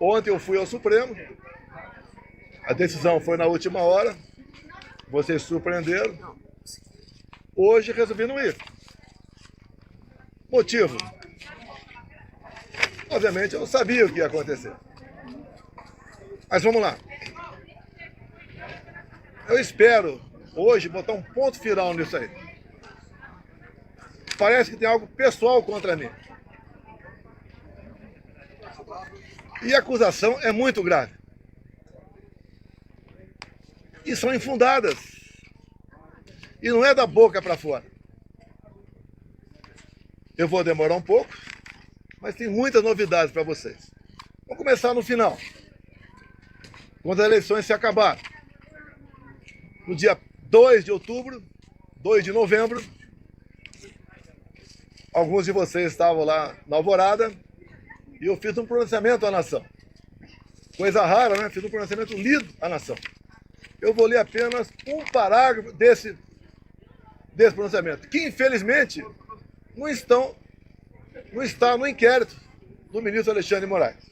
Ontem eu fui ao Supremo, a decisão foi na última hora, vocês surpreenderam. Hoje resolvi não ir. Motivo? Obviamente eu não sabia o que ia acontecer. Mas vamos lá. Eu espero hoje botar um ponto final nisso aí. Parece que tem algo pessoal contra mim. E a acusação é muito grave. E são infundadas. E não é da boca para fora. Eu vou demorar um pouco, mas tem muitas novidades para vocês. Vamos começar no final. Quando as eleições se acabarem. No dia 2 de outubro, 2 de novembro, alguns de vocês estavam lá na Alvorada e eu fiz um pronunciamento à nação. Coisa rara, né? Fiz um pronunciamento lido à nação. Eu vou ler apenas um parágrafo desse pronunciamento, que infelizmente não está no inquérito do ministro Alexandre de Moraes.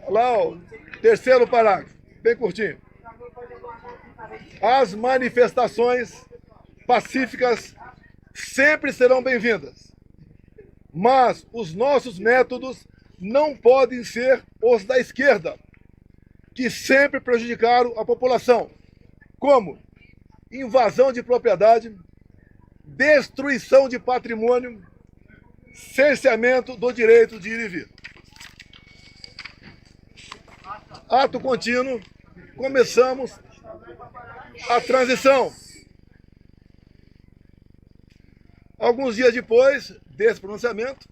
Lá, o terceiro parágrafo, bem curtinho. As manifestações pacíficas sempre serão bem-vindas, mas os nossos métodos não podem ser os da esquerda, que sempre prejudicaram a população, como invasão de propriedade, destruição de patrimônio, cerceamento do direito de ir e vir. Ato contínuo, começamos a transição. Alguns dias depois desse pronunciamento,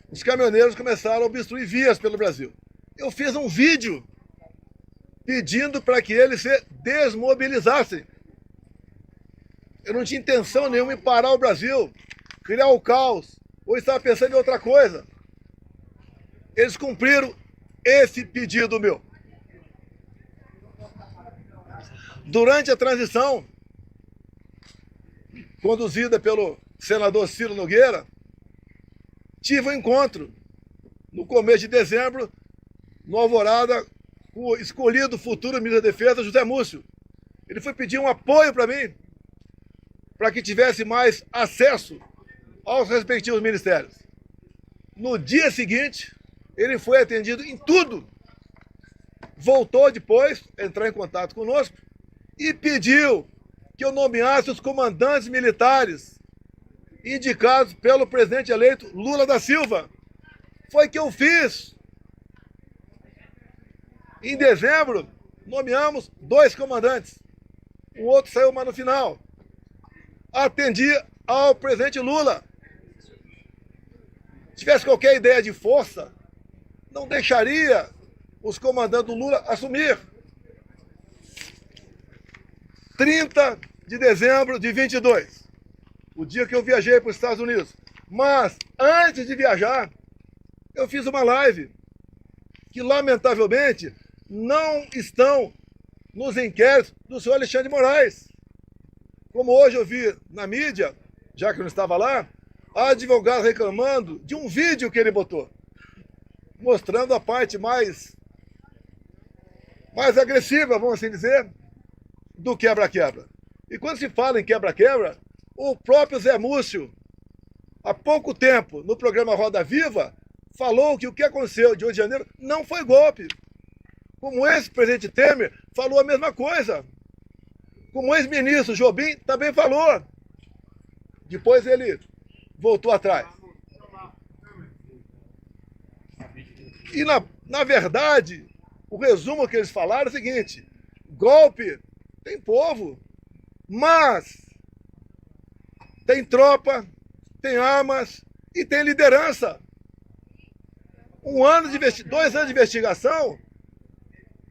os caminhoneiros começaram a obstruir vias pelo Brasil. Eu fiz um vídeo pedindo para que eles se desmobilizassem. Eu não tinha intenção nenhuma em parar o Brasil, criar o caos, ou estava pensando em outra coisa. Eles cumpriram esse pedido meu. Durante a transição, conduzida pelo senador Ciro Nogueira, tive um encontro no começo de dezembro, no Alvorada, com o escolhido futuro ministro da Defesa, José Múcio. Ele foi pedir um apoio para mim, para que tivesse mais acesso aos respectivos ministérios. No dia seguinte, ele foi atendido em tudo. Voltou depois a entrar em contato conosco e pediu que eu nomeasse os comandantes militares indicados pelo presidente eleito Lula da Silva. Foi que eu fiz. Em dezembro, nomeamos 2 comandantes. O outro saiu mais no final. Atendi ao presidente Lula. Se tivesse qualquer ideia de força, não deixaria os comandantes do Lula assumir. 30 de dezembro de 22, o dia que eu viajei para os Estados Unidos. Mas, antes de viajar, eu fiz uma live que, lamentavelmente, não estão nos inquéritos do senhor Alexandre de Moraes. Como hoje eu vi na mídia, já que eu não estava lá, a advogada reclamando de um vídeo que ele botou, mostrando a parte mais agressiva, vamos assim dizer, do quebra-quebra. E quando se fala em quebra-quebra, o próprio Zé Múcio, há pouco tempo, no programa Roda Viva, falou que o que aconteceu de 8 de janeiro não foi golpe. Como o ex-presidente Temer falou a mesma coisa. Como o ex-ministro Jobim também falou. Depois ele voltou atrás. E, na verdade, o resumo que eles falaram é o seguinte: golpe tem povo, mas tem tropa, tem armas e tem liderança. 2 anos de investigação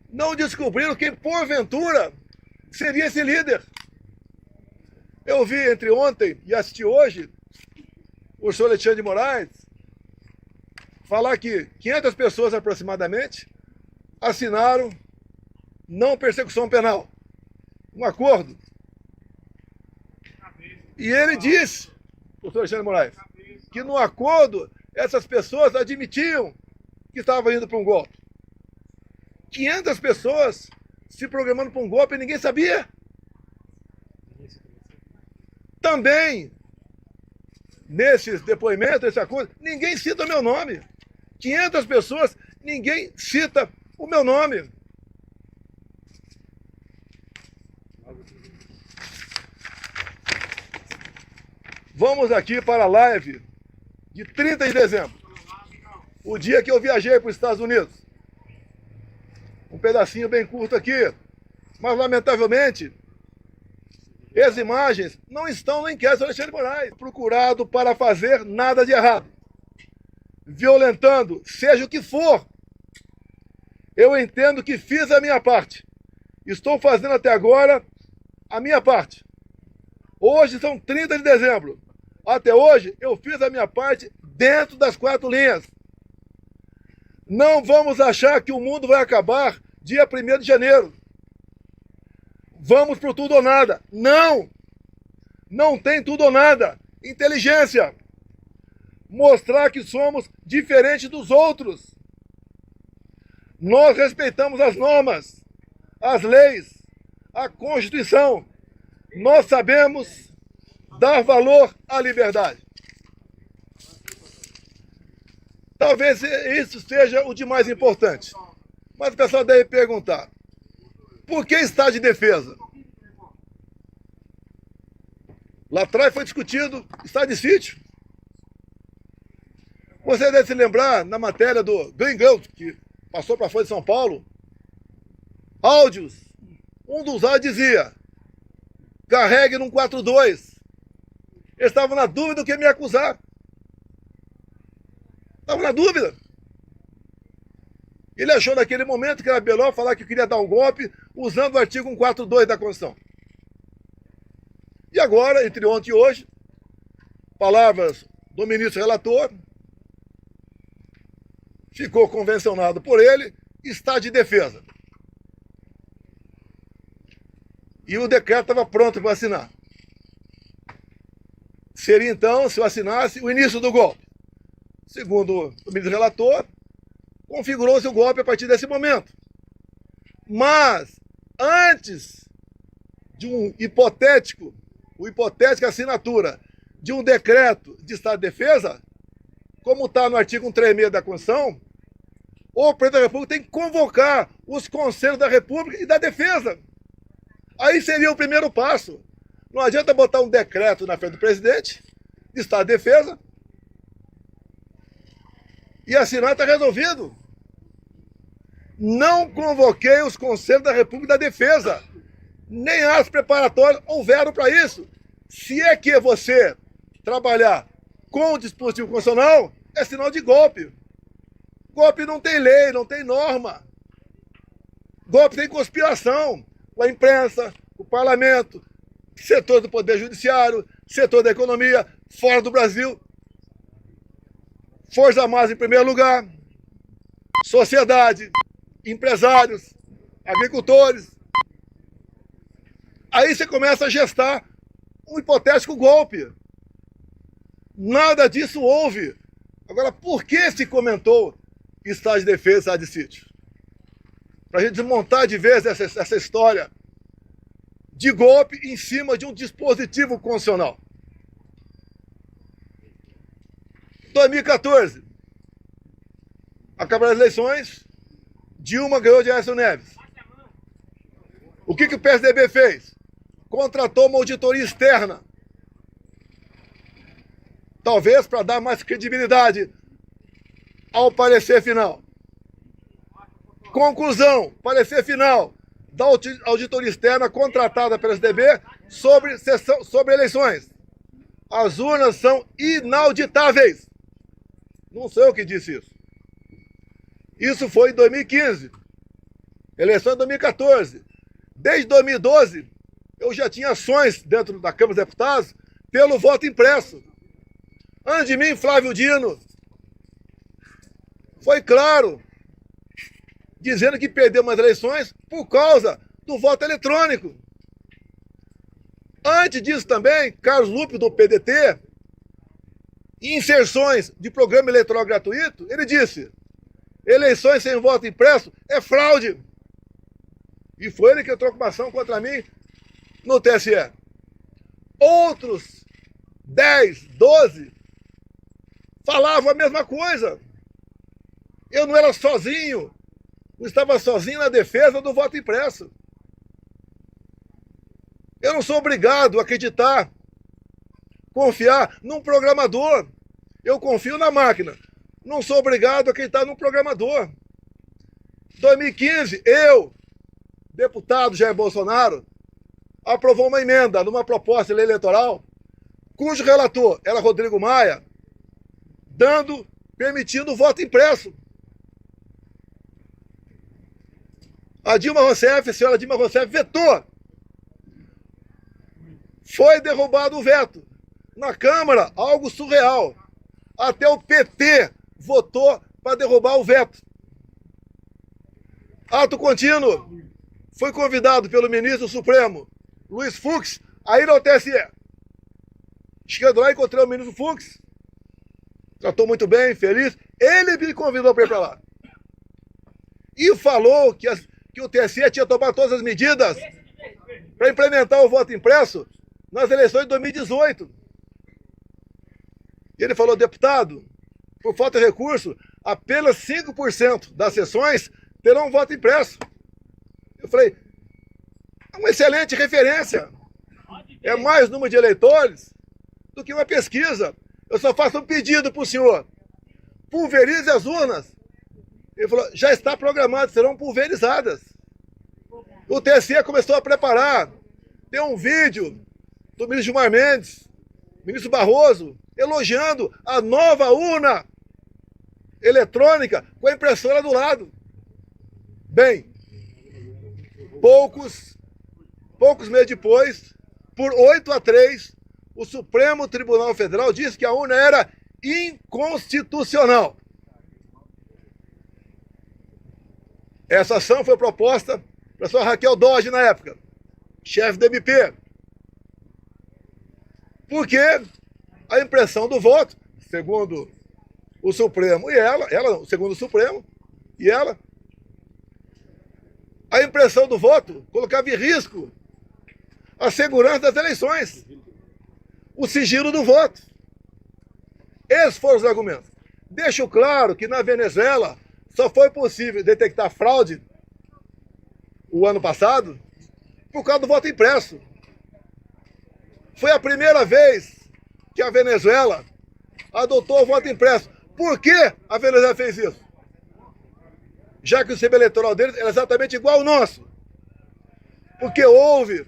não descobriram quem, porventura, seria esse líder. Eu vi entre ontem e assisti hoje o senhor Alexandre de Moraes falar que 500 pessoas aproximadamente assinaram não persecução penal, um acordo. E ele disse professor Alexandre Moraes, que no acordo essas pessoas admitiam que estavam indo para um golpe. 500 pessoas se programando para um golpe e ninguém sabia. Também, nesses depoimentos, nesse acordo, ninguém cita o meu nome. 500 pessoas, ninguém cita o meu nome. Vamos aqui para a live de 30 de dezembro, o dia que eu viajei para os Estados Unidos. Um pedacinho bem curto aqui, mas lamentavelmente, as imagens não estão no inquérito do Alexandre Moraes. Procurado para fazer nada de errado, violentando, seja o que for. Eu entendo que fiz a minha parte. Estou fazendo até agora a minha parte. Hoje são 30 de dezembro. Até hoje eu fiz a minha parte dentro das 4 linhas. Não vamos achar que o mundo vai acabar dia 1º de janeiro. Vamos pro tudo ou nada. Não! Não tem tudo ou nada. Inteligência. Mostrar que somos diferentes dos outros. Nós respeitamos as normas, as leis, a Constituição. Nós sabemos dar valor à liberdade. Talvez isso seja o de mais importante. Mas o pessoal deve perguntar, por que estado de defesa? Lá atrás foi discutido estado de sítio. Você deve se lembrar, na matéria do Gringão, que passou para a Folha de São Paulo, áudios. Um dos áudios dizia, carregue num 42. Eles estavam na dúvida do que me acusar. Estavam na dúvida. Ele achou naquele momento que era melhor falar que queria dar um golpe usando o artigo 142 da Constituição. E agora, entre ontem e hoje, palavras do ministro relator, ficou convencionado por ele, está de defesa. E o decreto estava pronto para assinar. Seria então, se eu assinasse, o início do golpe. Segundo o ministro relator, configurou-se o golpe a partir desse momento. Mas, antes de hipotética assinatura de um decreto de estado de defesa, como está no artigo 136 da Constituição, o presidente da República tem que convocar os conselhos da República e da Defesa. Aí seria o primeiro passo. Não adianta botar um decreto na frente do presidente, de estado de defesa, e assinar, está resolvido. Não convoquei os conselhos da República e da Defesa. Nem as preparatórias houveram para isso. Se é que você trabalhar com o dispositivo constitucional, é sinal de golpe. Golpe não tem lei, não tem norma. Golpe tem conspiração. Com a imprensa, o parlamento, setor do Poder Judiciário, setor da economia, fora do Brasil. Forças Armadas em primeiro lugar. Sociedade, empresários, agricultores. Aí você começa a gestar um hipotético golpe. Nada disso houve. Agora, por que se comentou estado de defesa, estado de sítio? Para a gente desmontar de vez essa história de golpe em cima de um dispositivo constitucional. 2014, acabaram as eleições, Dilma ganhou de Aécio Neves. O que o PSDB fez? Contratou uma auditoria externa. Talvez para dar mais credibilidade ao parecer final. Conclusão, parecer final da auditoria externa contratada pela PSDB sobre eleições. As urnas são inauditáveis. Não sou eu que disse isso. Isso foi em 2015. Eleição em 2014. Desde 2012, eu já tinha ações dentro da Câmara dos Deputados pelo voto impresso. Antes de mim, Flávio Dino foi claro, dizendo que perdeu umas eleições por causa do voto eletrônico. Antes disso também, Carlos Lupe, do PDT, inserções de programa eleitoral gratuito, ele disse: eleições sem voto impresso é fraude. E foi ele que entrou com uma ação contra mim no TSE. Outros 10, 12 falavam a mesma coisa. Eu não era sozinho, não estava sozinho na defesa do voto impresso. Eu não sou obrigado a acreditar, confiar num programador. Eu confio na máquina. Não sou obrigado a acreditar num programador. Em 2015, eu, deputado Jair Bolsonaro, aprovou uma emenda numa proposta de lei eleitoral, cujo relator era Rodrigo Maia, permitindo o voto impresso. A senhora Dilma Rousseff vetou. Foi derrubado o veto. Na Câmara, algo surreal. Até o PT votou para derrubar o veto. Ato contínuo. Fui convidado pelo ministro Supremo, Luiz Fux, a ir ao TSE. Chegando lá, encontrei o ministro Fux. Tratou muito bem, feliz. Ele me convidou para ir para lá. E falou que o TSE tinha tomado todas as medidas para implementar o voto impresso nas eleições de 2018. E ele falou: deputado, por falta de recurso, apenas 5% das sessões terão voto impresso. Eu falei: é uma excelente referência. É mais número de eleitores do que uma pesquisa. Eu só faço um pedido para o senhor: pulverize as urnas. Ele falou: já está programado, serão pulverizadas. O TSE começou a preparar. Tem um vídeo do ministro Gilmar Mendes, ministro Barroso, elogiando a nova urna eletrônica com a impressora do lado. Bem, poucos meses depois, por 8-3, o Supremo Tribunal Federal disse que a urna era inconstitucional. Essa ação foi proposta pela senhora Raquel Dodge, na época, chefe do MP. Porque a impressão do voto, segundo o Supremo e ela, segundo o Supremo e ela, a impressão do voto colocava em risco a segurança das eleições, o sigilo do voto. Esses foram os argumentos. Deixo claro que na Venezuela só foi possível detectar fraude o ano passado por causa do voto impresso. Foi a primeira vez que a Venezuela adotou o voto impresso. Por que a Venezuela fez isso? Já que o sistema eleitoral deles era exatamente igual ao nosso. Porque houve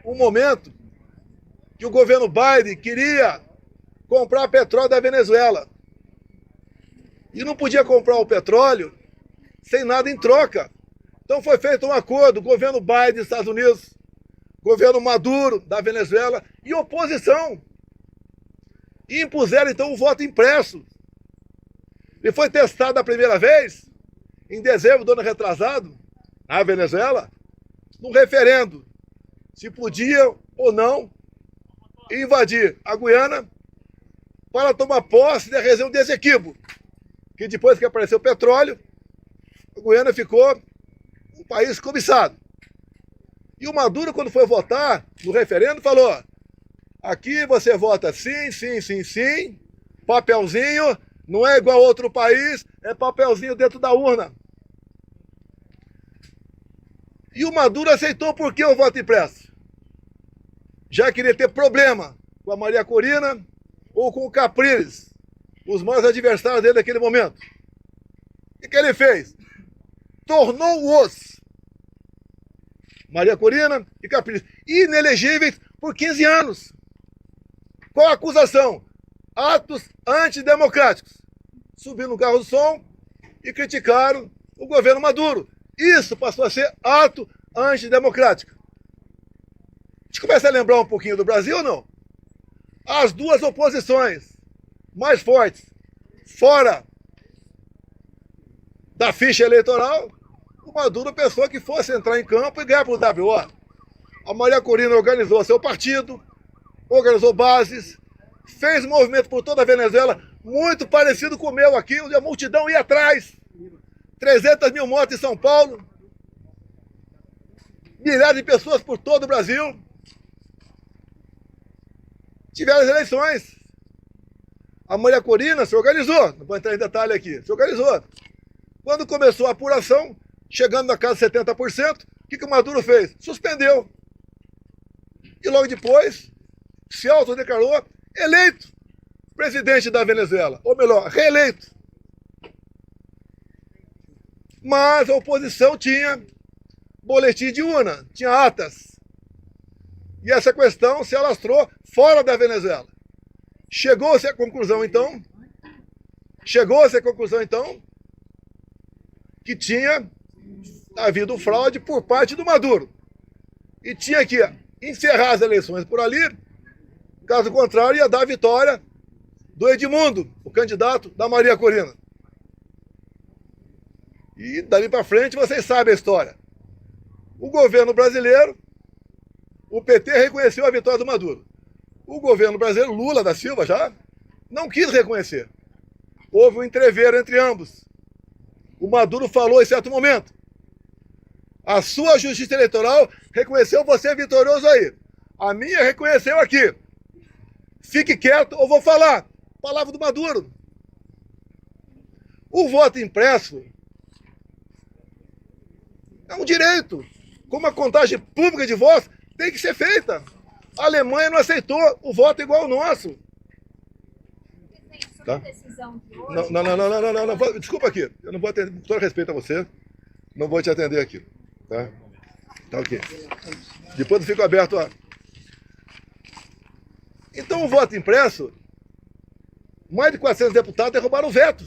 um momento que o governo Biden queria comprar petróleo da Venezuela. E não podia comprar o petróleo sem nada em troca. Então foi feito um acordo, governo Biden dos Estados Unidos, governo Maduro da Venezuela e oposição. E impuseram então o voto impresso. E foi testado a primeira vez, em dezembro do ano retrasado, na Venezuela, num referendo, se podia ou não invadir a Guiana para tomar posse da região de Essequibo, que depois que apareceu o petróleo, a Guiana ficou um país cobiçado. E o Maduro, quando foi votar no referendo, falou: aqui você vota sim, sim, sim, sim, papelzinho, não é igual a outro país, é papelzinho dentro da urna. E o Maduro aceitou por que o voto impresso? Já queria ter problema com a Maria Corina ou com o Capriles, os maiores adversários dele naquele momento. O que ele fez? Tornou-os Maria Corina e Capriles inelegíveis por 15 anos. Qual a acusação? Atos antidemocráticos. Subiram no carro do som e criticaram o governo Maduro. Isso passou a ser ato antidemocrático. A gente começa a lembrar um pouquinho do Brasil ou não? As duas oposições mais fortes, fora da ficha eleitoral, o Maduro pensou que fosse entrar em campo e ganhar para o WO. A Maria Corina organizou seu partido, organizou bases, fez um movimento por toda a Venezuela, muito parecido com o meu aqui, onde a multidão ia atrás. 300 mil mortes em São Paulo, milhares de pessoas por todo o Brasil. Tiveram as eleições. A Maria Corina se organizou, não vou entrar em detalhe aqui, se organizou. Quando começou a apuração, chegando na casa de 70%, o que o Maduro fez? Suspendeu. E logo depois, se autodeclarou eleito presidente da Venezuela, ou melhor, reeleito. Mas a oposição tinha boletim de urna, tinha atas. E essa questão se alastrou fora da Venezuela. Chegou-se à conclusão, então, que tinha havido fraude por parte do Maduro. E tinha que encerrar as eleições por ali, caso contrário, ia dar a vitória do Edmundo, o candidato da Maria Corina. E dali para frente vocês sabem a história. O governo brasileiro, o PT reconheceu a vitória do Maduro. O governo brasileiro, Lula da Silva já, não quis reconhecer. Houve um entreveiro entre ambos. O Maduro falou em certo momento: a sua justiça eleitoral reconheceu você vitorioso aí. A minha reconheceu aqui. Fique quieto ou vou falar. Palavra do Maduro. O voto impresso é um direito. Como a contagem pública de votos tem que ser feita. A Alemanha não aceitou o voto igual ao nosso. Tá? Não. Desculpa aqui. Eu não vou atender, com todo respeito a você, não vou te atender aqui. Tá? Tá ok. Depois eu fico aberto a... Então o voto impresso, mais de 400 deputados derrubaram o veto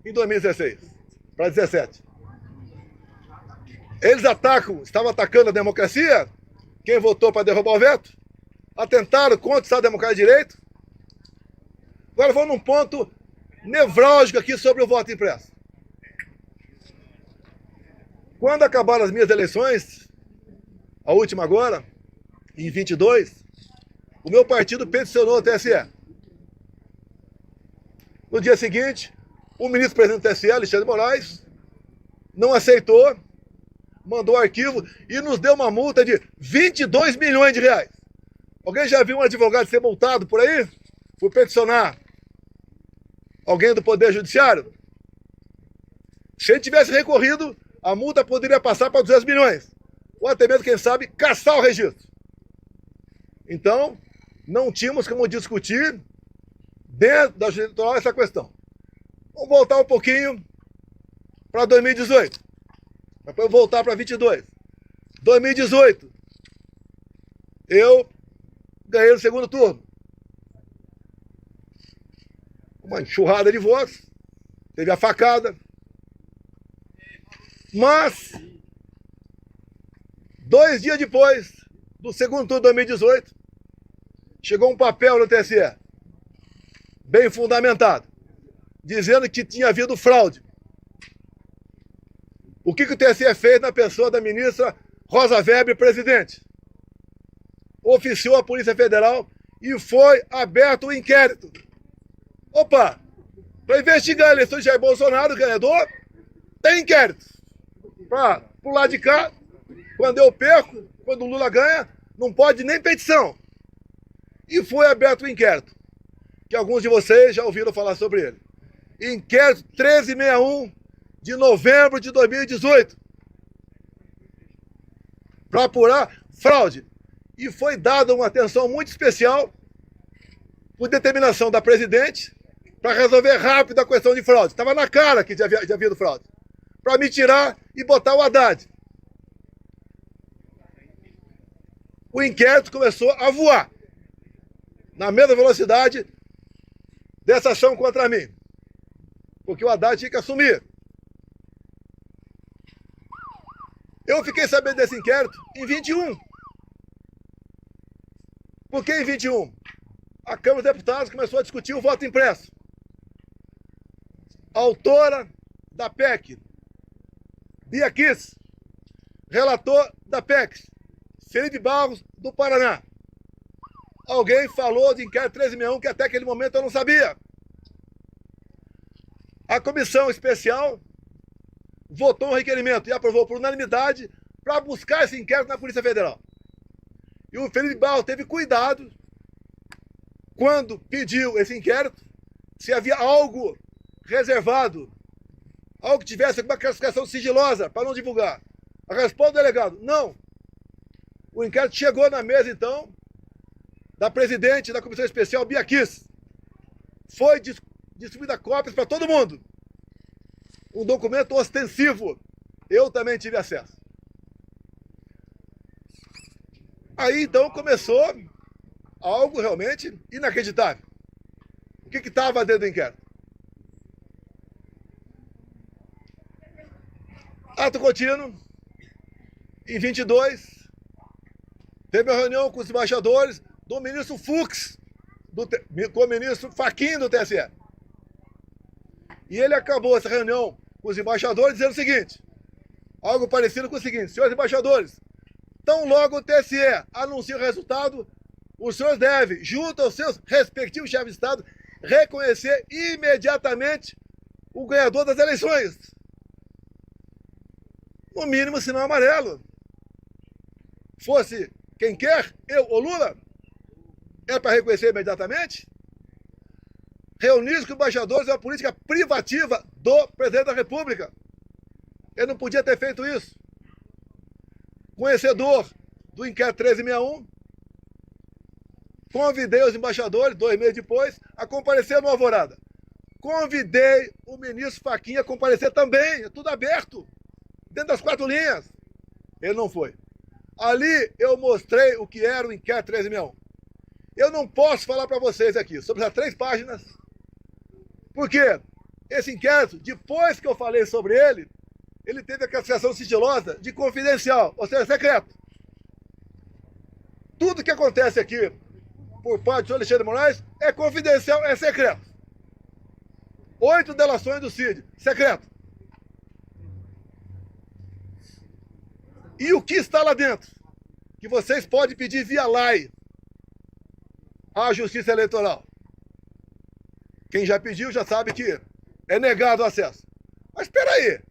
em 2016 para 2017. Eles estavam atacando a democracia, quem votou para derrubar o veto, atentaram contra o Estado Democrático de Direito. Agora vamos num ponto nevrálgico aqui sobre o voto impresso. Quando acabaram as minhas eleições, a última agora, em 22, o meu partido peticionou ao TSE. No dia seguinte, o ministro-presidente do TSE, Alexandre de Moraes, não aceitou, mandou arquivo e nos deu uma multa de 22 milhões de reais. Alguém já viu um advogado ser multado por aí? Por peticionar alguém do Poder Judiciário? Se ele tivesse recorrido, a multa poderia passar para 200 milhões. Ou até mesmo, quem sabe, caçar o registro. Então, não tínhamos como discutir dentro da justiça eleitoral essa questão. Vamos voltar um pouquinho para 2018. Depois voltar para 22. 2018, eu ganhei no segundo turno. Uma enxurrada de votos. Teve a facada. Mas, 2 dias depois do segundo turno de 2018, chegou um papel no TSE, bem fundamentado, dizendo que tinha havido fraude. O que o TSE fez na pessoa da ministra Rosa Weber, presidente? Oficiou a Polícia Federal e foi aberto o inquérito. Opa! Para investigar a eleição de Jair Bolsonaro, ganhador, tem inquérito. Para o lado de cá, quando eu perco, quando o Lula ganha, não pode nem petição. E foi aberto o inquérito, que alguns de vocês já ouviram falar sobre ele. Inquérito 1361 de novembro de 2018. Para apurar fraude. E foi dada uma atenção muito especial por determinação da presidente para resolver rápido a questão de fraude. Estava na cara que já havia havido fraude. Para me tirar e botar o Haddad. O inquérito começou a voar na mesma velocidade dessa ação contra mim. Porque o Haddad tinha que assumir. Eu fiquei sabendo desse inquérito em 21. Por que em 21? A Câmara dos Deputados começou a discutir o voto impresso. A autora da PEC, Bia Kicis, relator da PEC, Felipe Barros, do Paraná. alguém falou de inquérito 1361 que até aquele momento eu não sabia. A comissão especial votou um requerimento e aprovou por unanimidade para buscar esse inquérito na Polícia Federal. E o Felipe Barros teve cuidado, quando pediu esse inquérito, se havia algo reservado, algo que tivesse alguma classificação sigilosa para não divulgar. A resposta do delegado, não. O inquérito chegou na mesa, então, da presidente da Comissão Especial, Bia Kiss. Foi distribuída cópias para todo mundo. Um documento ostensivo. Eu também tive acesso. Aí, então, começou algo realmente inacreditável. O que estava dentro do inquérito? Ato contínuo, em 22, teve uma reunião com os embaixadores do ministro Fux, com o ministro Fachin do TSE. E ele acabou essa reunião com os embaixadores dizendo o seguinte, algo parecido com o seguinte, senhores embaixadores, tão logo o TSE anuncia o resultado, os senhores devem, junto aos seus respectivos chefes de Estado, reconhecer imediatamente o ganhador das eleições. No mínimo, sinal amarelo. Fosse quem quer, eu ou Lula, é para reconhecer imediatamente? Reunir com embaixadores é uma política privativa do presidente da República. Ele não podia ter feito isso. Conhecedor do inquérito 1361, convidei os embaixadores, 2 meses depois, a comparecer no Alvorada. Convidei o ministro Fachin a comparecer também, é tudo aberto, dentro das 4 linhas. Ele não foi. Ali eu mostrei o que era o inquérito 1361. Eu não posso falar para vocês aqui, sobre as 3 páginas, porque esse inquérito, depois que eu falei sobre ele, ele teve a classificação sigilosa de confidencial, ou seja, secreto. Tudo que acontece aqui por parte do senhor Alexandre de Moraes é confidencial, é secreto. 8 delações do CID, secreto. E o que está lá dentro? Que vocês podem pedir via lei à Justiça Eleitoral. Quem já pediu já sabe que é negado o acesso. Mas espera aí.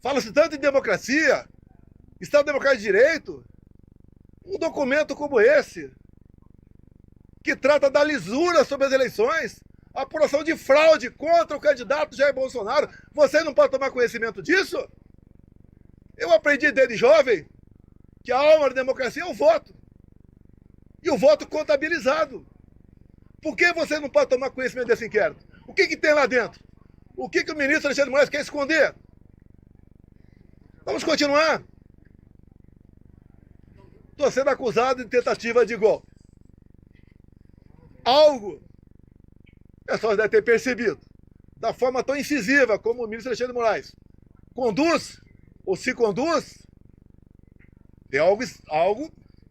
Fala-se tanto em democracia, Estado Democrático de Direito, um documento como esse, que trata da lisura sobre as eleições, a apuração de fraude contra o candidato Jair Bolsonaro, você não pode tomar conhecimento disso? Eu aprendi desde jovem que a alma da democracia é o voto. E o voto contabilizado. Por que você não pode tomar conhecimento desse inquérito? O que tem lá dentro? O que o ministro Alexandre de Moraes quer esconder? Vamos continuar. Estou sendo acusado de tentativa de golpe. Algo, o pessoal deve ter percebido, da forma tão incisiva como o ministro Alexandre de Moraes conduz, ou se conduz, tem algo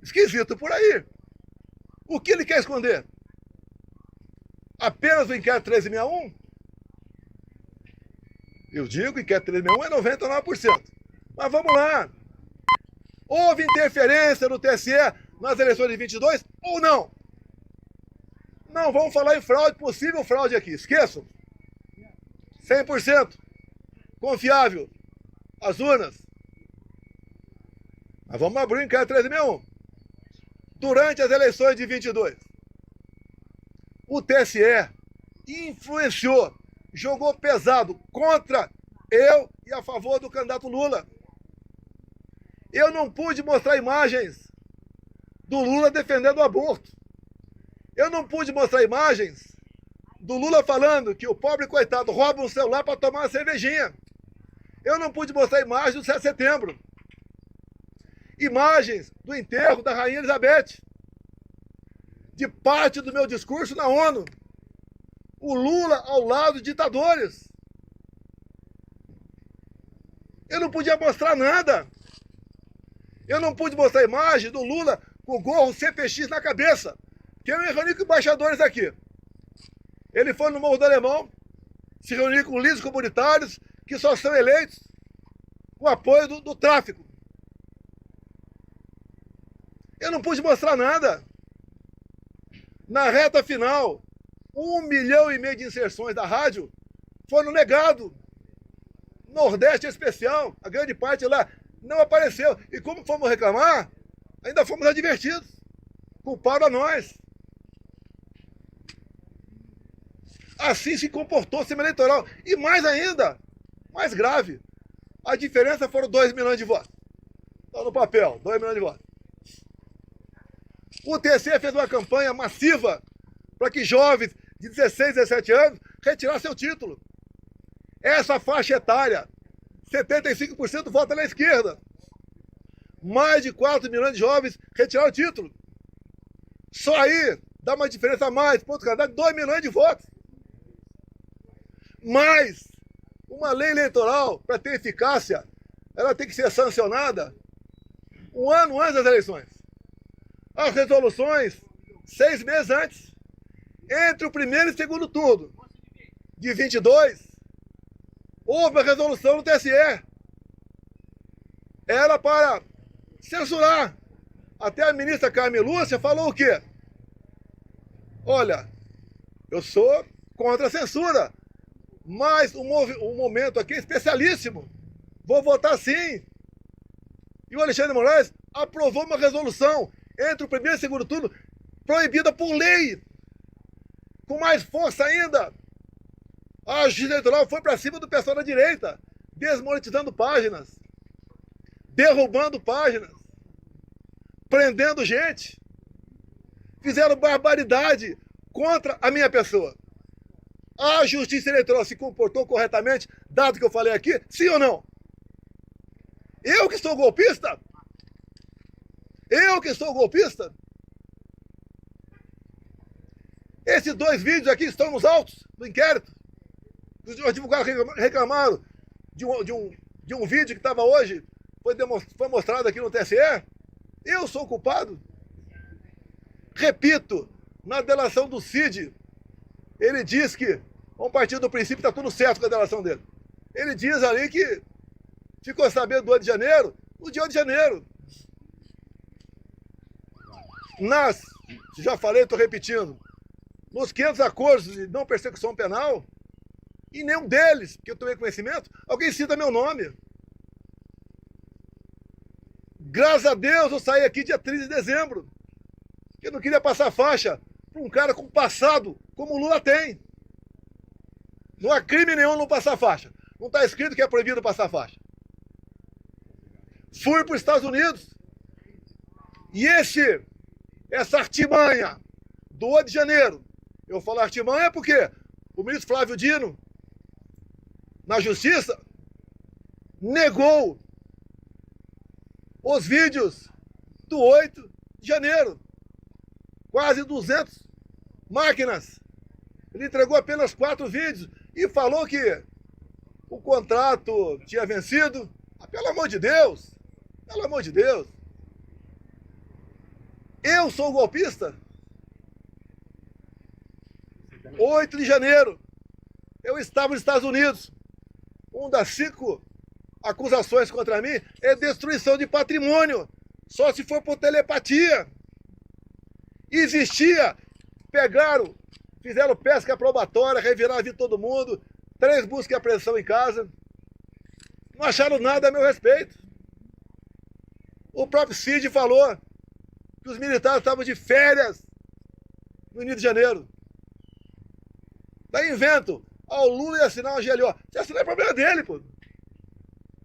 esquisito por aí. O que ele quer esconder? Apenas o inquérito 1361? Eu digo que o inquérito 1361 é 99%. Mas vamos lá. Houve interferência no TSE nas eleições de 22 ou não? Não, vamos falar em fraude, possível fraude aqui. Esqueçam. 100% confiável. As urnas. Mas vamos abrir o inquérito 1361. Durante as eleições de 22, o TSE influenciou, jogou pesado contra eu e a favor do candidato Lula. Eu não pude mostrar imagens do Lula defendendo o aborto. Eu não pude mostrar imagens do Lula falando que o pobre coitado rouba um celular para tomar uma cervejinha. Eu não pude mostrar imagens do 7 de setembro. Imagens do enterro da Rainha Elizabeth. De parte do meu discurso na ONU. O Lula ao lado de ditadores. Eu não podia mostrar nada. Eu não pude mostrar a imagem do Lula com o gorro CPX na cabeça. Que eu me reuni com embaixadores aqui. Ele foi no Morro do Alemão, se reunir com líderes comunitários que só são eleitos com apoio do tráfico. Eu não pude mostrar nada. Na reta final, 1,5 milhão de inserções da rádio foram negados. Nordeste especial, a grande parte lá não apareceu. E como fomos reclamar, ainda fomos advertidos. Culpado a nós. Assim se comportou o sistema eleitoral. E mais ainda, mais grave, a diferença foram 2 milhões de votos. Está no papel, 2 milhões de votos. O TSE fez uma campanha massiva para que jovens de 16, 17 anos retirassem seu título. Essa faixa etária, 75% vota na esquerda. Mais de 4 milhões de jovens retiraram o título. Só aí dá uma diferença a mais, ponto cada 2 milhões de votos. Mas uma lei eleitoral, para ter eficácia, ela tem que ser sancionada um ano antes das eleições. As resoluções, 6 meses antes. Entre o primeiro e segundo turno de 22, houve a resolução no TSE. Era para censurar. Até a ministra Carmen Lúcia falou o quê? Olha, eu sou contra a censura, mas o momento aqui é especialíssimo. Vou votar sim. E o Alexandre de Moraes aprovou uma resolução entre o primeiro e segundo turno, proibida por lei. Com mais força ainda. A justiça eleitoral foi para cima do pessoal da direita, desmonetizando páginas, derrubando páginas, prendendo gente. Fizeram barbaridade contra a minha pessoa. A justiça eleitoral se comportou corretamente, dado que eu falei aqui, sim ou não? Eu que sou golpista? Eu que sou golpista? Esses 2 vídeos aqui estão nos autos do inquérito. Os advogados reclamaram de um vídeo que estava hoje, foi mostrado aqui no TSE. Eu sou o culpado. Repito, na delação do Cid, ele diz que, vamos partir do princípio que está tudo certo com a delação dele. Ele diz ali que ficou sabendo do 8 de janeiro, no dia 8 de janeiro. Já falei, estou repetindo, nos 500 acordos de não persecução penal, em nenhum deles, que eu tomei conhecimento, alguém cita meu nome. Graças a Deus eu saí aqui dia 13 de dezembro. Eu não queria passar faixa para um cara com passado como o Lula tem. Não há crime nenhum não passar faixa. Não está escrito que é proibido passar faixa. Fui para os Estados Unidos. E essa artimanha do 8 de janeiro, eu falo artimanha porque o ministro Flávio Dino, na justiça, negou os vídeos do 8 de janeiro. Quase 200 máquinas. Ele entregou apenas 4 vídeos e falou que o contrato tinha vencido. Ah, pelo amor de Deus! Pelo amor de Deus! Eu sou golpista? 8 de janeiro, eu estava nos Estados Unidos. Uma das 5 acusações contra mim é destruição de patrimônio, só se for por telepatia. Existia, pegaram, fizeram pesca probatória, reviraram a vida de todo mundo, 3 buscas e apreensão em casa, não acharam nada a meu respeito. O próprio Cid falou que os militares estavam de férias no início de janeiro. Daí invento, o Lula ia assinar uma GLO. Se assinar é problema dele, pô.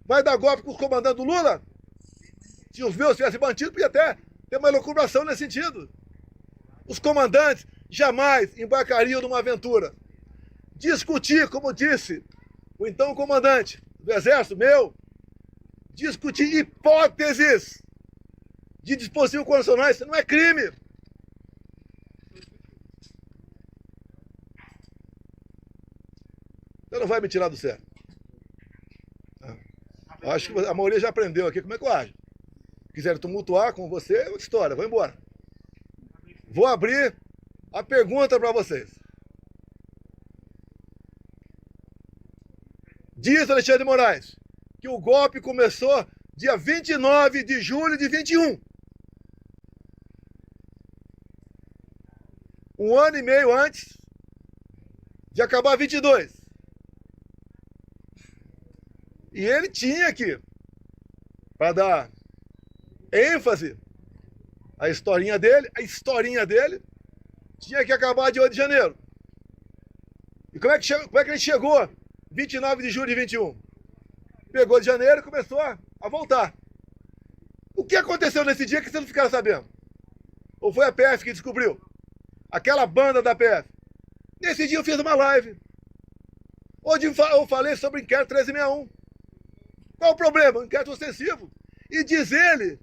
Vai dar golpe com os comandantes do Lula? Se os meus tivessem mantido, podia até ter uma elucubração nesse sentido. Os comandantes jamais embarcariam numa aventura. Discutir, como disse o então comandante do Exército, meu, discutir hipóteses de dispositivos constitucionais, isso não é crime. Você não vai me tirar do sério. Acho que a maioria já aprendeu aqui como é que eu ajo. Quiserem tumultuar com você, é outra história, vou embora. Vou abrir a pergunta para vocês. Diz Alexandre de Moraes que o golpe começou dia 29 de julho de 21. um ano e meio antes de acabar 22. E ele tinha que, para dar ênfase à historinha dele, tinha que acabar de 8 de janeiro. E como é que ele chegou 29 de julho de 21? Pegou de janeiro e começou a voltar. O que aconteceu nesse dia que vocês não ficaram sabendo? Ou foi a PF que descobriu? Aquela banda da PF. Nesse dia eu fiz uma live. Onde eu falei sobre o inquérito 1361. Qual o problema? Um inquérito ostensivo. E diz ele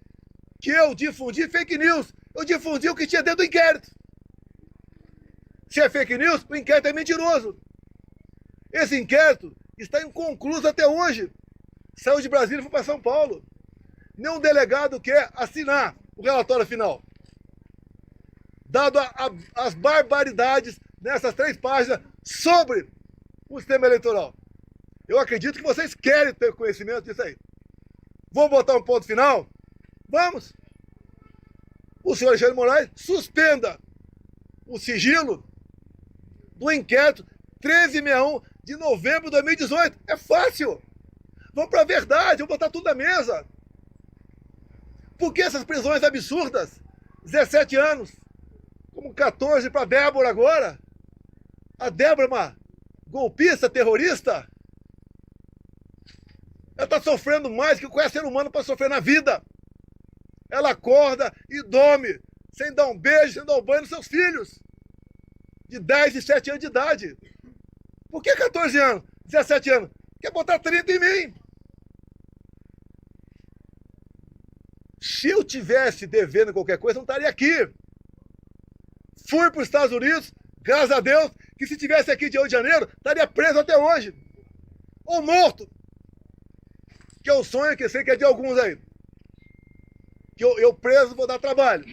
que eu difundi fake news. Eu difundi o que tinha dentro do inquérito. Se é fake news, o inquérito é mentiroso. Esse inquérito está inconcluso até hoje. Saiu de Brasília e foi para São Paulo. Nenhum delegado quer assinar o relatório final. Dado as barbaridades nessas 3 páginas sobre o sistema eleitoral. Eu acredito que vocês querem ter conhecimento disso aí. Vamos botar um ponto final? Vamos! O senhor Alexandre de Moraes suspenda o sigilo do inquérito 1361 de novembro de 2018. É fácil! Vamos para a verdade, vamos botar tudo na mesa. Por que essas prisões absurdas? 17 anos, como 14 para a Débora agora. A Débora é uma golpista, terrorista. Ela está sofrendo mais que qualquer ser humano para sofrer na vida. Ela acorda e dorme, sem dar um beijo, sem dar um banho nos seus filhos. De 10 e 7 anos de idade. Por que 14 anos, 17 anos? Quer botar 30 em mim. Se eu tivesse devendo qualquer coisa, eu não estaria aqui. Fui para os Estados Unidos, graças a Deus, que se tivesse aqui de 8 de janeiro, estaria preso até hoje. Ou morto. Que é o sonho que sei que é de alguns aí. Que eu preso vou dar trabalho.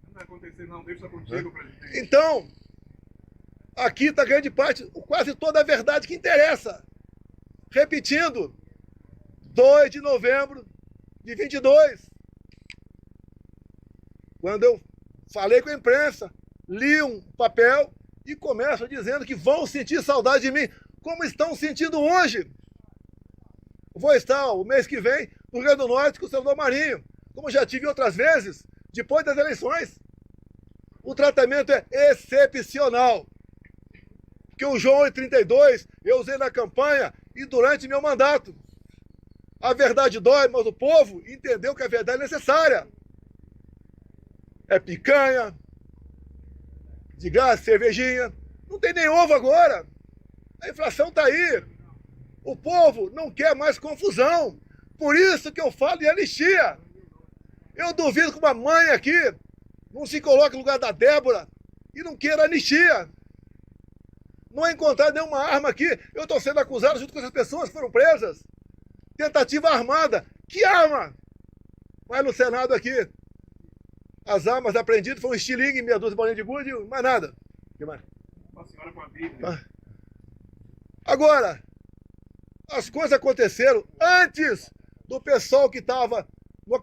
Não vai acontecer não, deixa contigo, presidente. Então, aqui está grande parte, quase toda a verdade que interessa. Repetindo, 2 de novembro de 22. Quando eu falei com a imprensa, li um papel e começo dizendo que vão sentir saudade de mim, como estão sentindo hoje. Vou estar o mês que vem no Rio Grande do Norte com o senador Marinho, como já tive outras vezes, depois das eleições. O tratamento é excepcional. Porque o João 832 eu usei na campanha e durante meu mandato. A verdade dói, mas o povo entendeu que a verdade é necessária. É picanha, de gás, cervejinha. Não tem nem ovo agora. A inflação está aí. O povo não quer mais confusão. Por isso que eu falo em anistia. Eu duvido que uma mãe aqui não se coloque no lugar da Débora e não queira anistia. Não é encontrar nenhuma arma aqui. Eu estou sendo acusado junto com essas pessoas que foram presas. Tentativa armada. Que arma? Mas no Senado aqui, as armas apreendidas foi um estilingue, meia dúzia de bolinha de gude, mais nada. O que mais? Uma senhora com a Bíblia. Agora, as coisas aconteceram antes do pessoal que estava no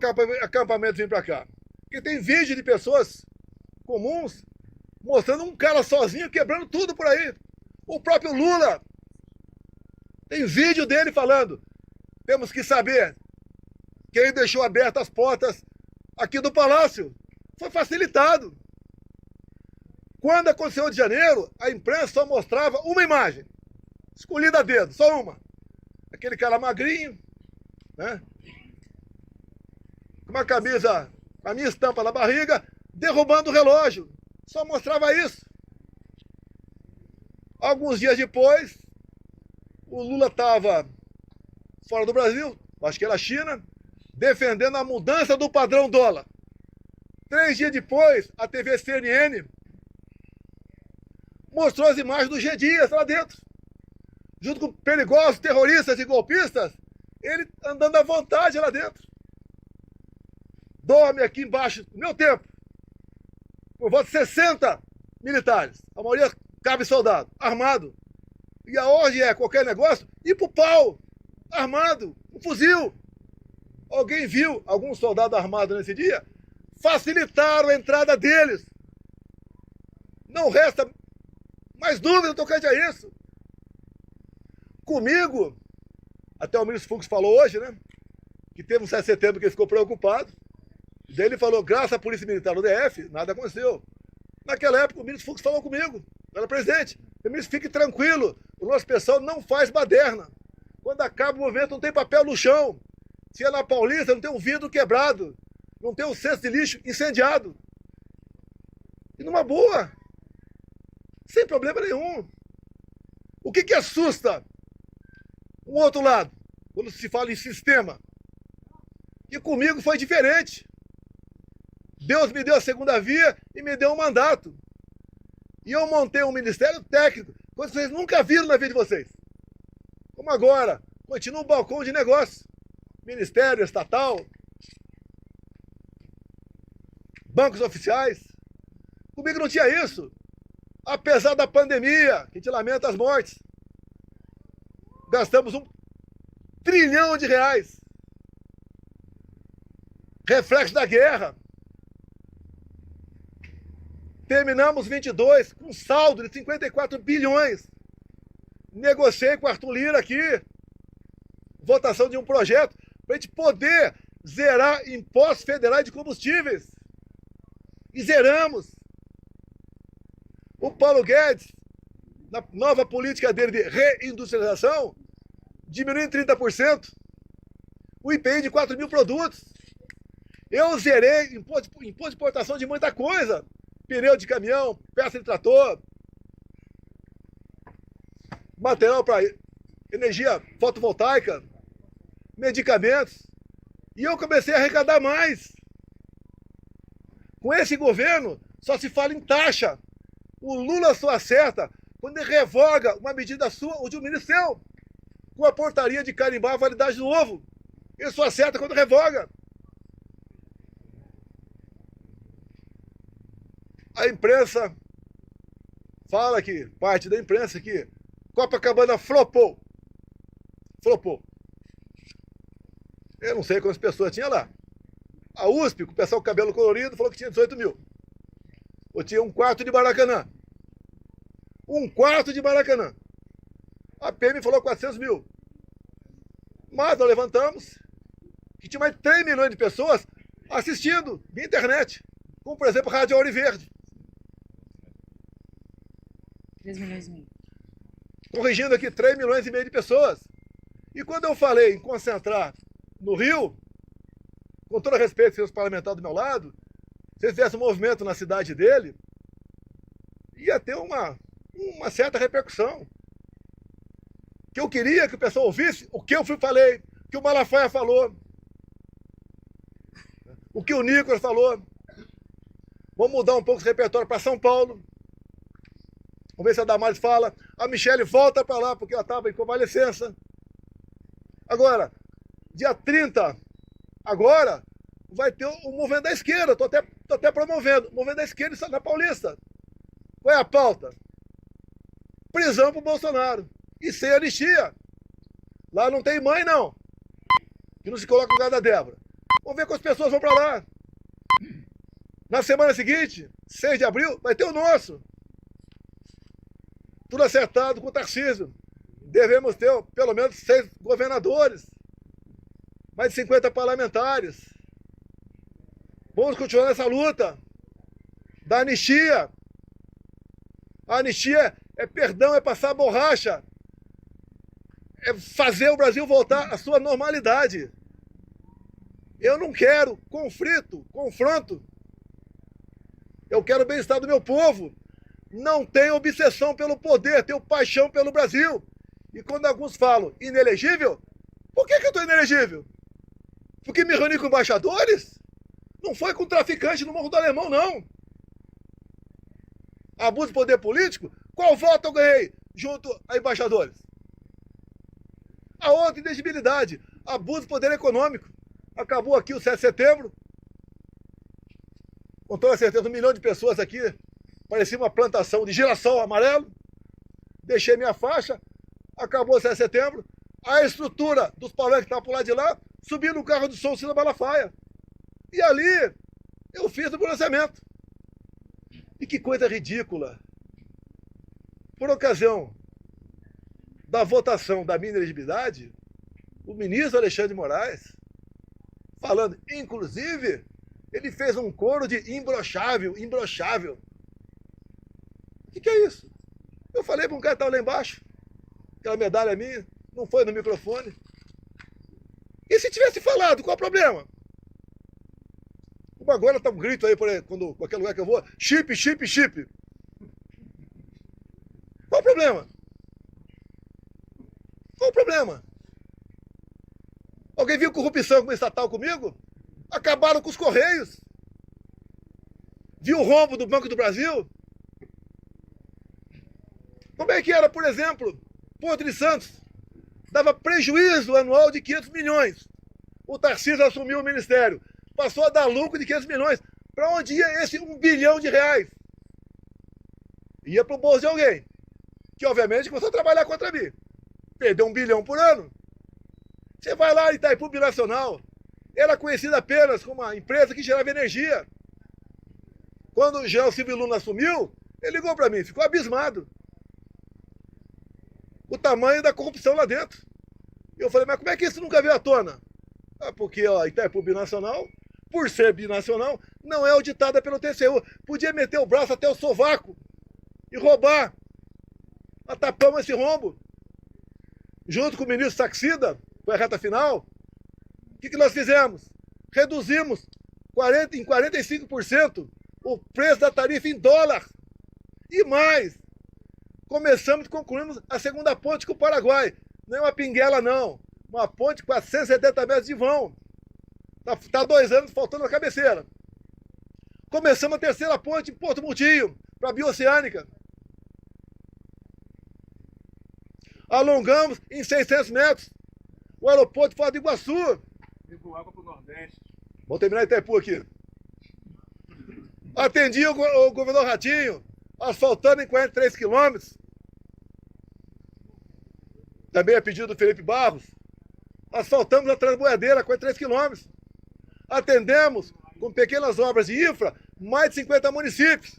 acampamento vir para cá. Porque tem vídeo de pessoas comuns mostrando um cara sozinho quebrando tudo por aí. O próprio Lula tem vídeo dele falando: temos que saber quem deixou abertas as portas aqui do Palácio. Foi facilitado. Quando aconteceu o 8 de janeiro, a imprensa só mostrava uma imagem, escolhida a dedo, só uma. Aquele cara magrinho, né? Com uma camisa, a minha estampa na barriga, derrubando o relógio. Só mostrava isso. Alguns dias depois, o Lula estava fora do Brasil, acho que era a China, defendendo a mudança do padrão dólar. 3 dias depois, a TV CNN mostrou as imagens do G. Dias lá dentro. Junto com perigosos, terroristas e golpistas, ele andando à vontade lá dentro. Dorme aqui embaixo, no meu tempo, por volta de 60 militares. A maioria cabe soldado, armado. E a ordem é qualquer negócio, ir pro pau, armado, um fuzil. Alguém viu algum soldado armado nesse dia? Facilitaram a entrada deles. Não resta mais dúvida tocante a isso. Comigo, até o ministro Fux falou hoje, né? Que teve um 7 de setembro que ele ficou preocupado. Daí ele falou, graças à Polícia Militar do DF, nada aconteceu. Naquela época, o ministro Fux falou comigo, eu era presidente. O ministro, fique tranquilo, o nosso pessoal não faz baderna. Quando acaba o movimento, não tem papel no chão. Se é na Paulista, não tem um vidro quebrado. Não tem um cesto de lixo incendiado. E numa boa. Sem problema nenhum. O que assusta um outro lado, quando se fala em sistema? E comigo foi diferente. Deus me deu a segunda via e me deu um mandato. E eu montei um ministério técnico, coisa que vocês nunca viram na vida de vocês. Como agora, continua um balcão de negócio. Ministério estatal, bancos oficiais. Comigo não tinha isso. Apesar da pandemia, que a gente lamenta as mortes, gastamos R$1 trilhão. Reflexo da guerra. Terminamos 22 com saldo de 54 bilhões. Negociei com o Arthur Lira aqui, votação de um projeto, para a gente poder zerar impostos federais de combustíveis. E zeramos. O Paulo Guedes, na nova política dele de reindustrialização, diminuiu em 30% o IPI de 4 mil produtos. Eu zerei imposto de importação de muita coisa. Pneu de caminhão, peça de trator, material para energia fotovoltaica, medicamentos. E eu comecei a arrecadar mais. Com esse governo, só se fala em taxa. O Lula só acerta quando ele revoga uma medida sua ou de um ministro seu, com a portaria de carimbar a validade do ovo. Ele só acerta quando revoga. A imprensa fala que, parte da imprensa, que Copacabana flopou. Flopou. Eu não sei quantas pessoas tinha lá. A USP, com o pessoal com cabelo colorido, falou que tinha 18 mil. Ou tinha um quarto de Maracanã. Um quarto de Maracanã. A PM falou 400 mil. Mas nós levantamos que tinha mais de 3 milhões de pessoas assistindo via internet. Como, por exemplo, a Rádio Ouro Verde. 3 milhões e meio. Corrigindo aqui, 3 milhões e meio de pessoas. E quando eu falei em concentrar no Rio, com todo respeito aos parlamentares do meu lado, se eles fizessem um movimento na cidade dele, ia ter uma certa repercussão. Que eu queria que o pessoal ouvisse o que eu falei, o que o Malafaia falou, o que o Nicolas falou. Vamos mudar um pouco esse repertório para São Paulo. Vamos ver se a Damares fala. A Michele volta para lá, porque ela estava em convalescença. Agora, dia 30, agora, vai ter o movimento da esquerda. Estou até promovendo. O movimento da esquerda na Paulista. Qual é a pauta? Prisão para o Bolsonaro. E sem anistia. Lá não tem mãe, não. Que não se coloca no lugar da Débora. Vamos ver quantas pessoas vão para lá. Na semana seguinte, 6 de abril, vai ter o nosso. Tudo acertado com o Tarcísio. Devemos ter pelo menos 6 governadores. Mais de 50 parlamentares. Vamos continuar nessa luta. Da anistia. A anistia é perdão, é passar a borracha. É fazer o Brasil voltar à sua normalidade. Eu não quero confronto. Eu quero o bem-estar do meu povo. Não tenho obsessão pelo poder, tenho paixão pelo Brasil. E quando alguns falam inelegível, por que eu estou inelegível? Porque me reuni com embaixadores? Não foi com traficante no Morro do Alemão, não. Abuso de poder político? Qual voto eu ganhei junto a embaixadores? A outra inelegibilidade, abuso de poder econômico. Acabou aqui o 7 de setembro. Com toda certeza, 1 milhão de pessoas aqui. Parecia uma plantação de girassol amarelo. Deixei minha faixa. Acabou o 7 de setembro. A estrutura dos palanques que estavam por lá de lá, subi no carro do som Cida Malafaia. E ali, eu fiz o pronunciamento. E que coisa ridícula. Por ocasião da votação da minha inelegibilidade, o ministro Alexandre de Moraes, falando, inclusive, ele fez um coro de imbrochável, imbrochável. O que é isso? Eu falei para um cara que estava lá embaixo, aquela medalha minha, não foi no microfone. E se tivesse falado, qual é o problema? Como agora está um grito aí, quando qualquer lugar que eu vou, chip, chip, chip. Qual o problema? Qual o problema? Alguém viu corrupção com estatal comigo? Acabaram com os Correios. Viu o rombo do Banco do Brasil? Como é que era, por exemplo, Porto de Santos? Dava prejuízo anual de 500 milhões. O Tarcísio assumiu o ministério. Passou a dar lucro de 500 milhões. Para onde ia esse 1 bilhão de reais? Ia para o bolso de alguém, que obviamente começou a trabalhar contra mim. Perdeu 1 bilhão por ano. Você vai lá em Itaipu Binacional, era conhecida apenas como uma empresa que gerava energia. Quando o Jean Silvio Luna assumiu, ele ligou para mim, ficou abismado. O tamanho da corrupção lá dentro. Eu falei, mas como é que isso nunca veio à tona? Ah, porque ó, Itaipu Binacional, por ser binacional, não é auditada pelo TCU. Podia meter o braço até o sovaco e roubar. Nós tapamos esse rombo. Junto com o ministro Saxida, foi a reta final. O que nós fizemos? Reduzimos em 45% o preço da tarifa em dólar. E mais, começamos e concluímos a segunda ponte com o Paraguai. Não é uma pinguela, não. Uma ponte com 470 metros de vão. Está 2 anos faltando a cabeceira. Começamos a terceira ponte em Porto Murtinho, para a Bioceânica. Alongamos em 600 metros o aeroporto de Foz do Iguaçu. Levou água para o Nordeste. Vamos terminar Itaipu aqui. Atendi o governador Ratinho, asfaltando em 43 quilômetros. Também a pedido do Felipe Barros. Asfaltamos a Transboiadeira, 43 quilômetros. Atendemos, com pequenas obras de infra, mais de 50 municípios.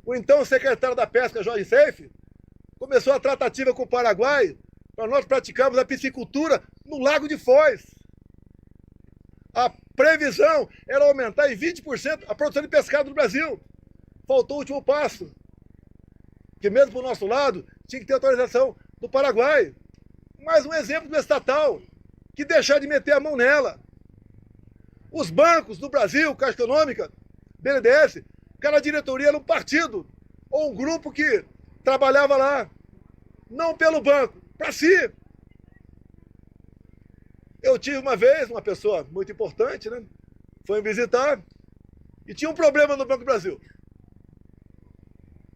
O então secretário da Pesca, Jorge Seife, começou a tratativa com o Paraguai para nós praticarmos a piscicultura no Lago de Foz. A previsão era aumentar em 20% a produção de pescado no Brasil. Faltou o último passo. Que mesmo para o nosso lado, tinha que ter autorização do Paraguai. Mais um exemplo do estatal, que deixar de meter a mão nela. Os bancos do Brasil, Caixa Econômica, BNDES, cada diretoria era um partido ou um grupo que trabalhava lá. Não pelo banco, para si. Eu tive uma vez, uma pessoa muito importante, né? Foi me visitar e tinha um problema no Banco do Brasil.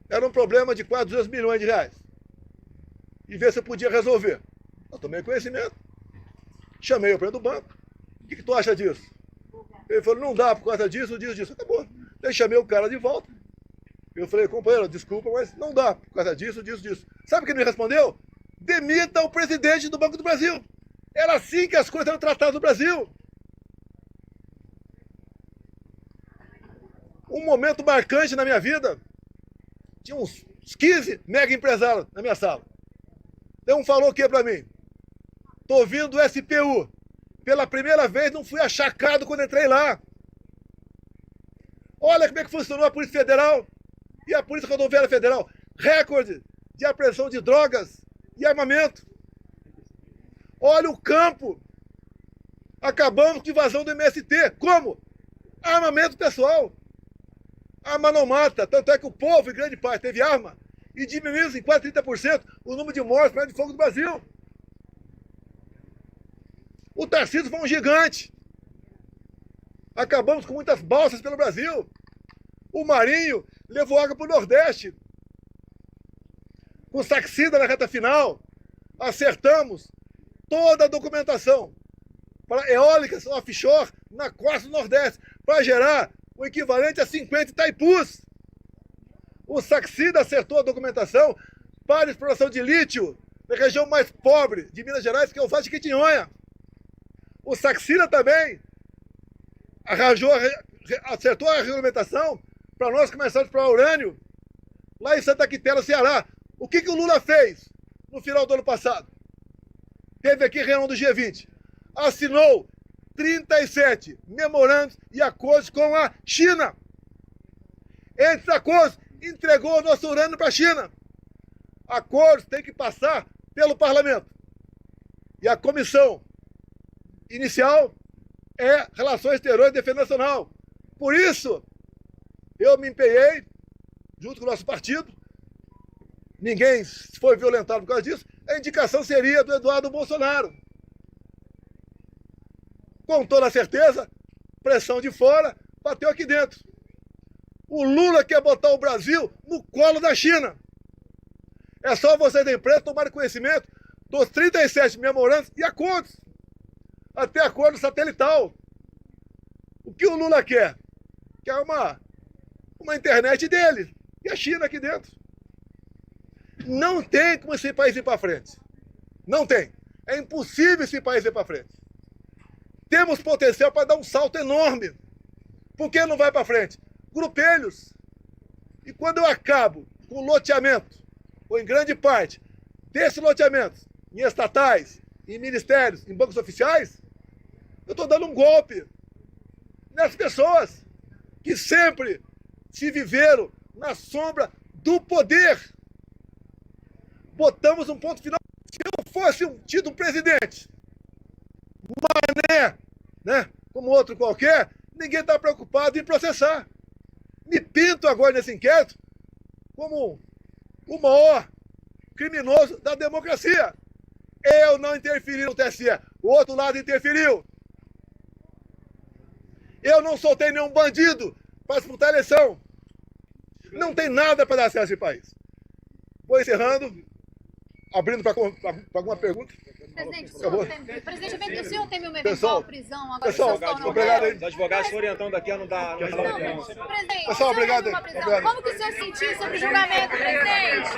Era um problema de quase 200 milhões de reais. E ver se eu podia resolver. Eu tomei conhecimento. Chamei o presidente do banco. O que tu acha disso? Ele falou, não dá por causa disso, disso. Acabou. Eu chamei o cara de volta. Eu falei, companheiro, desculpa, mas não dá por causa disso. Sabe o que ele me respondeu? Demita o presidente do Banco do Brasil. Era assim que as coisas eram tratadas no Brasil. Um momento marcante na minha vida. Tinha uns 15 mega empresários na minha sala. Então um falou o que para mim? Tô vindo do SPU. Pela primeira vez não fui achacado quando entrei lá. Olha como é que funcionou a Polícia Federal e a Polícia Rodoviária Federal. Recorde de apreensão de drogas e armamento. Olha o campo. Acabamos com a invasão do MST. Como? Armamento pessoal. Arma não mata. Tanto é que o povo, em grande parte, teve arma. E diminuiu em quase 30% o número de mortes por arma de fogo do Brasil. O Tarcísio foi um gigante. Acabamos com muitas balsas pelo Brasil. O Marinho levou água para o Nordeste. Com Saxida na reta final, acertamos toda a documentação para eólicas offshore na costa do Nordeste, para gerar o equivalente a 50 Itaipus. O Saxida acertou a documentação para a exploração de lítio na região mais pobre de Minas Gerais, que é o Vale de Quitinhonha. O Saxida também acertou a regulamentação para nós começarmos a explorar urânio lá em Santa Quitéria, Ceará. O que o Lula fez no final do ano passado? Teve aqui reunião do G20. Assinou 37 memorandos e acordos com a China. Entre os acordos, entregou o nosso urânio para a China. Acordos têm que passar pelo parlamento. E a comissão inicial é Relações Exteriores e Defesa Nacional. Por isso, eu me empenhei, junto com o nosso partido, ninguém foi violentado por causa disso, a indicação seria do Eduardo Bolsonaro. Com toda certeza, pressão de fora, bateu aqui dentro. O Lula quer botar o Brasil no colo da China. É só vocês da imprensa tomarem conhecimento dos 37 memorandos e acordos. Até acordo satelital. O que o Lula quer? Quer uma internet dele. E a China aqui dentro. Não tem como esse país ir para frente. Não tem. É impossível esse país ir para frente. Temos potencial para dar um salto enorme. Por que não vai para frente? Grupelhos. E quando eu acabo com o loteamento, ou em grande parte, desses loteamentos, em estatais, em ministérios, em bancos oficiais, eu estou dando um golpe nessas pessoas que sempre se viveram na sombra do poder. Botamos um ponto final. Se eu fosse tido um presidente, mané, né, como outro qualquer, ninguém está preocupado em processar. Me pinto agora nesse inquérito como o maior criminoso da democracia. Eu não interferi no TSE, o outro lado interferiu. Eu não soltei nenhum bandido para disputar a eleição. Não tem nada para dar acesso a esse país. Vou encerrando, abrindo para alguma pergunta. Presidente, o senhor teme uma Pessoal, eventual prisão agora? pessoal, obrigado aí. Os advogados estão orientando aqui a não dar. Presidente, Pessoal, obrigado aí. Como que o senhor sentiu sobre o julgamento, presidente?